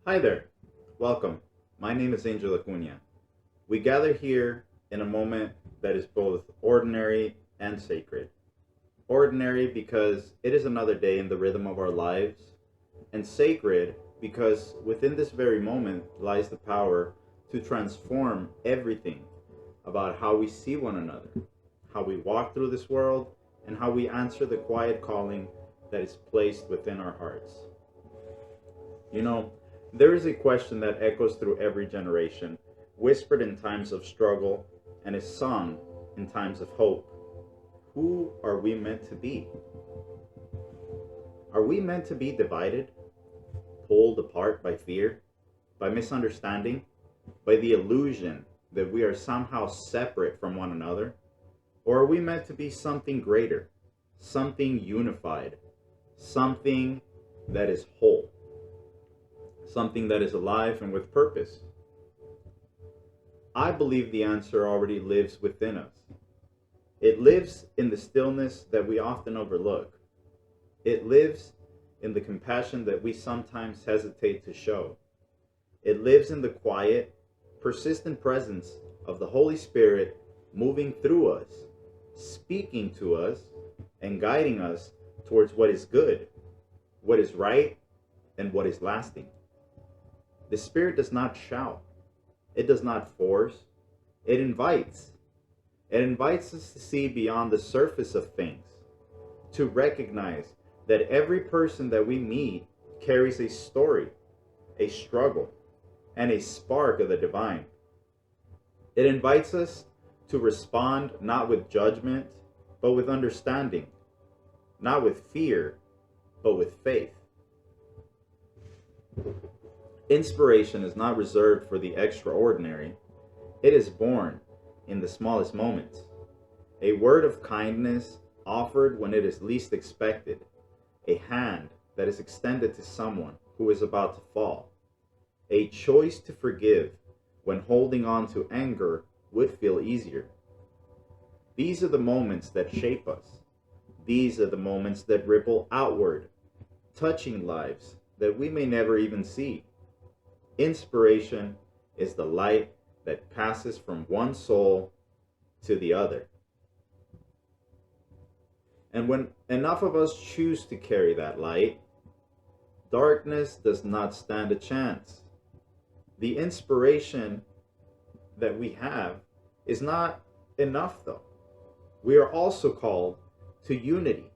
Hi there. Welcome. My name is Angel Acuna. We gather here in a moment that is both ordinary and sacred. Ordinary because it is another day in the rhythm of our lives, and sacred because within this very moment lies the power to transform everything about how we see one another, how we walk through this world, and how we answer the quiet calling that is placed within our hearts. You know, there is a question that echoes through every generation, whispered in times of struggle and is sung in times of hope. Who are we meant to be? Are we meant to be divided, pulled apart by fear, by misunderstanding, by the illusion that we are somehow separate from one another? Or are we meant to be something greater, something unified, something that is whole? Something that is alive and with purpose? I believe the answer already lives within us. It lives in the stillness that we often overlook. It lives in the compassion that we sometimes hesitate to show. It lives in the quiet, persistent presence of the Holy Spirit moving through us, speaking to us, and guiding us towards what is good, what is right, and what is lasting. The Spirit does not shout. It does not force. It invites. It invites us to see beyond the surface of things, to recognize that every person that we meet carries a story, a struggle, and a spark of the divine. It invites us to respond not with judgment, but with understanding, not with fear, but with faith. Inspiration is not reserved for the extraordinary. It is born in the smallest moments. A word of kindness offered when it is least expected. A hand that is extended to someone who is about to fall. A choice to forgive when holding on to anger would feel easier. These are the moments that shape us. These are the moments that ripple outward, touching lives that we may never even see. Inspiration is the light that passes from one soul to the other. And when enough of us choose to carry that light, darkness does not stand a chance. The inspiration that we have is not enough, though. We are also called to unity.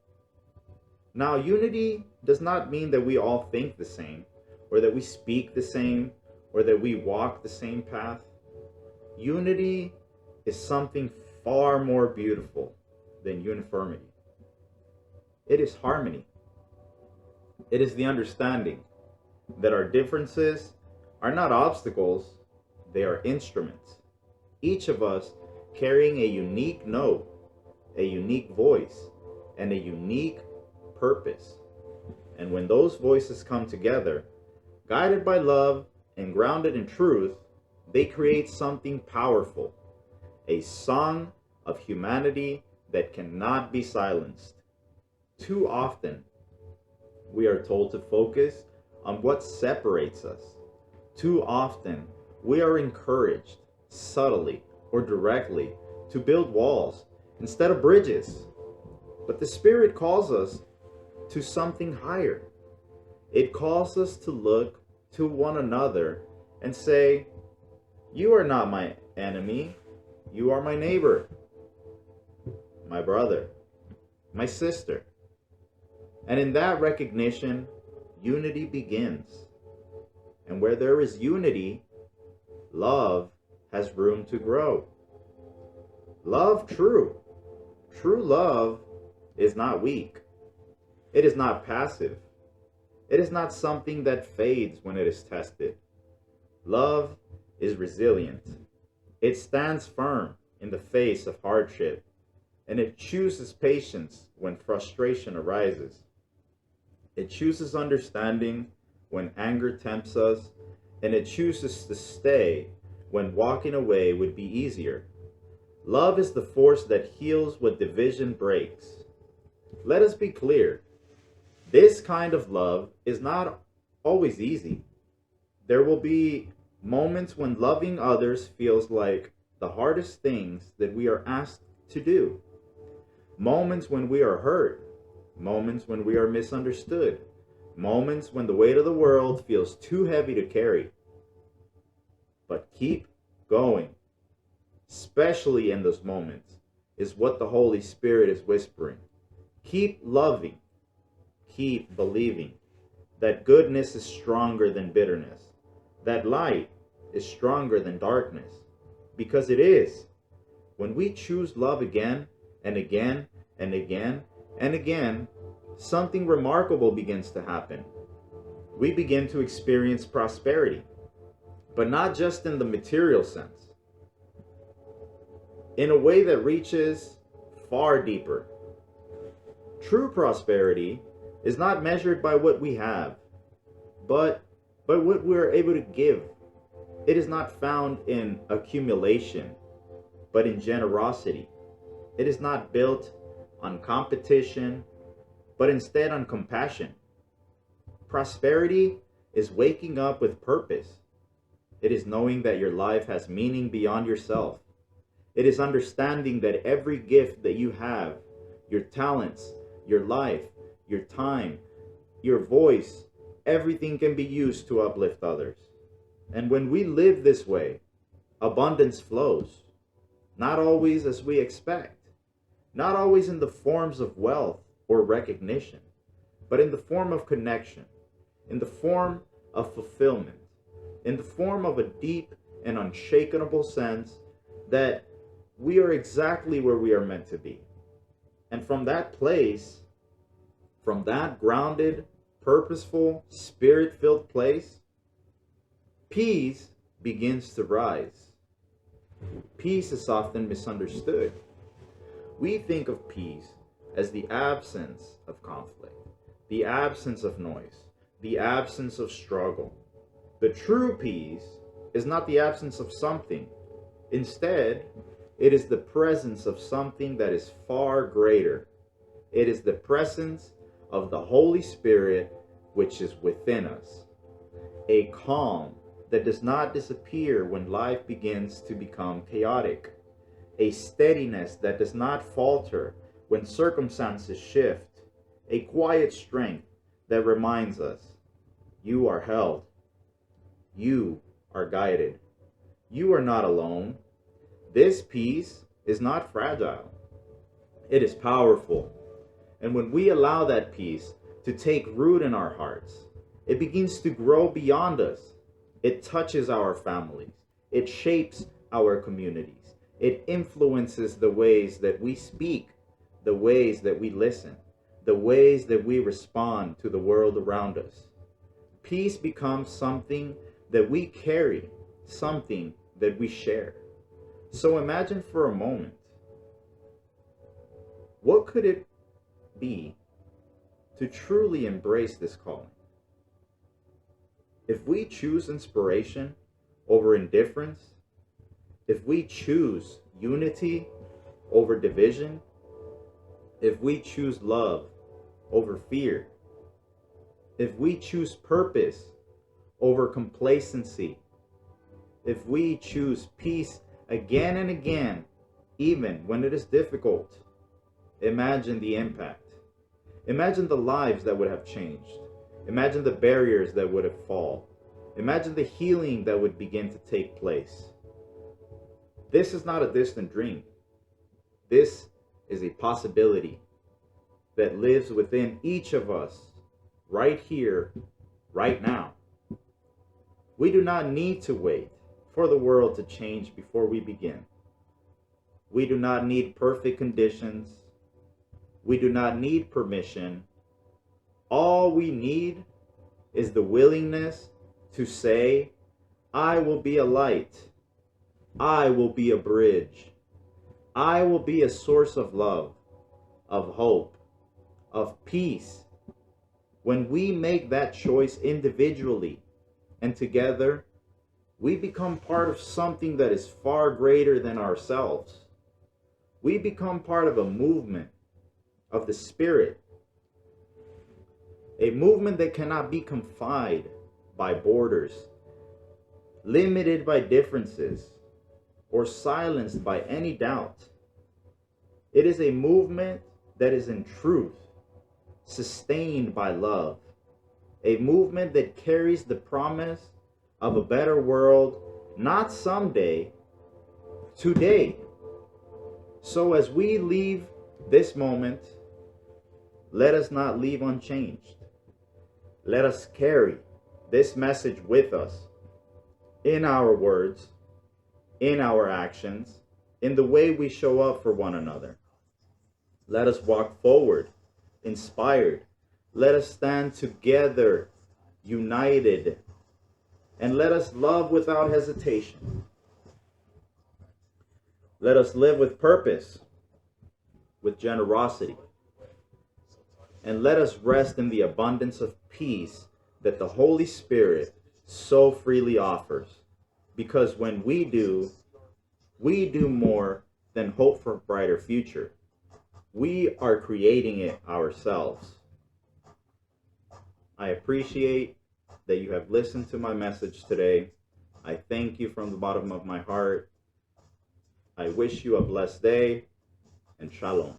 Now, unity does not mean that we all think the same, or that we speak the same, or that we walk the same path. Unity is something far more beautiful than uniformity. It is harmony. It is the understanding that our differences are not obstacles, they are instruments. Each of us carrying a unique note, a unique voice, and a unique purpose. And when those voices come together, guided by love and grounded in truth, they create something powerful, a song of humanity that cannot be silenced. Too often, we are told to focus on what separates us. Too often, we are encouraged, subtly or directly, to build walls instead of bridges. But the Spirit calls us to something higher. It calls us to look to one another and say, "You are not my enemy. You are my neighbor, my brother, my sister." And in that recognition, unity begins. And where there is unity, love has room to grow. Love true. True love is not weak. It is not passive. It is not something that fades when it is tested. Love is resilient. It stands firm in the face of hardship, and it chooses patience when frustration arises. It chooses understanding when anger tempts us, and it chooses to stay when walking away would be easier. Love is the force that heals what division breaks. Let us be clear. This kind of love is not always easy, There will be moments when loving others feels like the hardest things that we are asked to do. Moments when we are hurt. Moments when we are misunderstood. Moments when the weight of the world feels too heavy to carry. But keep going. Especially in those moments is what the Holy Spirit is whispering. Keep loving. Keep believing that goodness is stronger than bitterness. That light is stronger than darkness. Because it is. When we choose love again and again and again and again, something remarkable begins to happen. We begin to experience prosperity, but not just in the material sense, in a way that reaches far deeper. True prosperity is not measured by what we have, but by what we are able to give. It is not found in accumulation, but in generosity. It is not built on competition, but instead on compassion. Prosperity is waking up with purpose. It is knowing that your life has meaning beyond yourself. It is understanding that every gift that you have, your talents, your life, your time, your voice, everything can be used to uplift others. And when we live this way, abundance flows. Not always as we expect. Not always in the forms of wealth or recognition, but in the form of connection, in the form of fulfillment, in the form of a deep and unshakable sense that we are exactly where we are meant to be. And from that place, from that grounded, purposeful, spirit-filled place, peace begins to rise. Peace is often misunderstood. We think of peace as the absence of conflict, the absence of noise, the absence of struggle. The true peace is not the absence of something. Instead, it is the presence of something that is far greater. It is the presence of the Holy Spirit which is within us. A calm that does not disappear when life begins to become chaotic. A steadiness that does not falter when circumstances shift. A quiet strength that reminds us, you are held. You are guided. You are not alone. This peace is not fragile. It is powerful. And when we allow that peace to take root in our hearts, it begins to grow beyond us. It touches our families. It shapes our communities. It influences the ways that we speak, the ways that we listen, the ways that we respond to the world around us. Peace becomes something that we carry, something that we share. So imagine for a moment, what could it be to truly embrace this calling? If we choose inspiration over indifference, if we choose unity over division, if we choose love over fear, if we choose purpose over complacency, if we choose peace again and again, even when it is difficult, imagine the impact. Imagine the lives that would have changed. Imagine the barriers that would have fallen. Imagine the healing that would begin to take place. This is not a distant dream. This is a possibility that lives within each of us right here, right now. We do not need to wait for the world to change before we begin. We do not need perfect conditions. We do not need permission. All we need is the willingness to say, I will be a light. I will be a bridge. I will be a source of love, of hope, of peace. When we make that choice individually and together, we become part of something that is far greater than ourselves. We become part of a movement of the Spirit, a movement that cannot be confined by borders, limited by differences, or silenced by any doubt. It is a movement that is in truth, sustained by love, a movement that carries the promise of a better world, not someday, today. So as we leave this moment, let us not leave unchanged. Let us carry this message with us in our words, in our actions, in the way we show up for one another. Let us walk forward, inspired. Let us stand together, united, and let us love without hesitation. Let us live with purpose, with generosity, and let us rest in the abundance of peace that the Holy Spirit so freely offers. Because when we do more than hope for a brighter future. We are creating it ourselves. I appreciate that you have listened to my message today. I thank you from the bottom of my heart. I wish you a blessed day, and shalom.